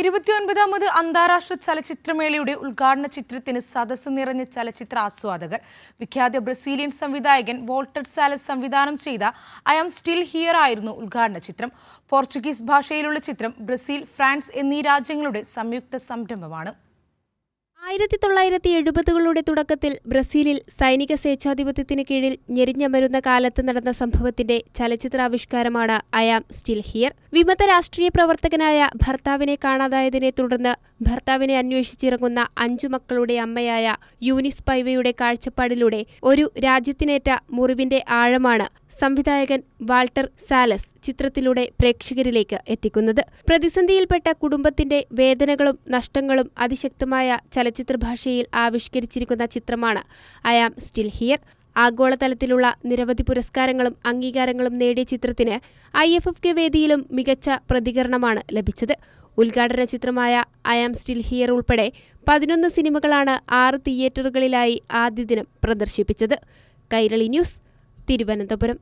29ാമത് അന്താരാഷ്ട്ര ചലച്ചിത്രമേളയുടെ ഉദ്ഘാടന ചിത്രത്തിന് സദസ്സ് നിറഞ്ഞ ചലച്ചിത്ര ആസ്വാദകർ. വിഖ്യാത ബ്രസീലിയൻ സംവിധായകൻ വോൾട്ടർ സാലസ് സംവിധാനം ചെയ്ത ഐ ആം സ്റ്റിൽ ഹിയർ ആയിരുന്നു ഉദ്ഘാടന ചിത്രം. പോർച്ചുഗീസ് ഭാഷയിലുള്ള ചിത്രം ബ്രസീൽ, ഫ്രാൻസ് എന്നീ രാജ്യങ്ങളുടെ സംയുക്ത സംരംഭമാണ്. 1970കളുടെ തുടക്കത്തിൽ ബ്രസീലിൽ സൈനിക സ്വേച്ഛാധിപത്യത്തിന് കീഴിൽ ഞെരിഞ്ഞമരുന്ന കാലത്ത് നടന്ന സംഭവത്തിന്റെ ചലച്ചിത്രാവിഷ്കാരമാണ് ഐ ആം സ്റ്റിൽ ഹിയർ. വിമത രാഷ്ട്രീയ പ്രവർത്തകനായ ഭർത്താവിനെ കാണാതായതിനെ തുടർന്ന് ഭർത്താവിനെ അന്വേഷിച്ചിറങ്ങുന്ന 5 മക്കളുടെ അമ്മയായ യൂനിസ് പൈവയുടെ കാഴ്ചപ്പാടിലൂടെ ഒരു രാജ്യത്തിനേറ്റ മുറിവിന്റെ ആഴമാണ് സംവിധായകൻ വാൾട്ടർ സാലസ് ചിത്രത്തിലൂടെ പ്രേക്ഷകരിലേക്ക് എത്തിക്കുന്നത്. പ്രതിസന്ധിയിൽപ്പെട്ട കുടുംബത്തിന്റെ വേദനകളും നഷ്ടങ്ങളും അതിശക്തമായ ചലച്ചിത്ര ഭാഷയിൽ ആവിഷ്കരിച്ചിരിക്കുന്ന ചിത്രമാണ് ഐ ആം സ്റ്റിൽ ഹിയർ. ആഗോളതലത്തിലുള്ള നിരവധി പുരസ്കാരങ്ങളും അംഗീകാരങ്ങളും നേടിയ ചിത്രത്തിന് IFFK വേദിയിലും മികച്ച പ്രതികരണമാണ് ലഭിച്ചത്. ഉദ്ഘാടന ചിത്രമായ ഐ ആം സ്റ്റിൽ ഹിയർ ഉൾപ്പെടെ 11 സിനിമകളാണ് 6 തിയേറ്ററുകളിലായി ആദ്യ ദിനം പ്രദർശിപ്പിച്ചത്. കൈരളി ന്യൂസ്, തിരുവനന്തപുരം.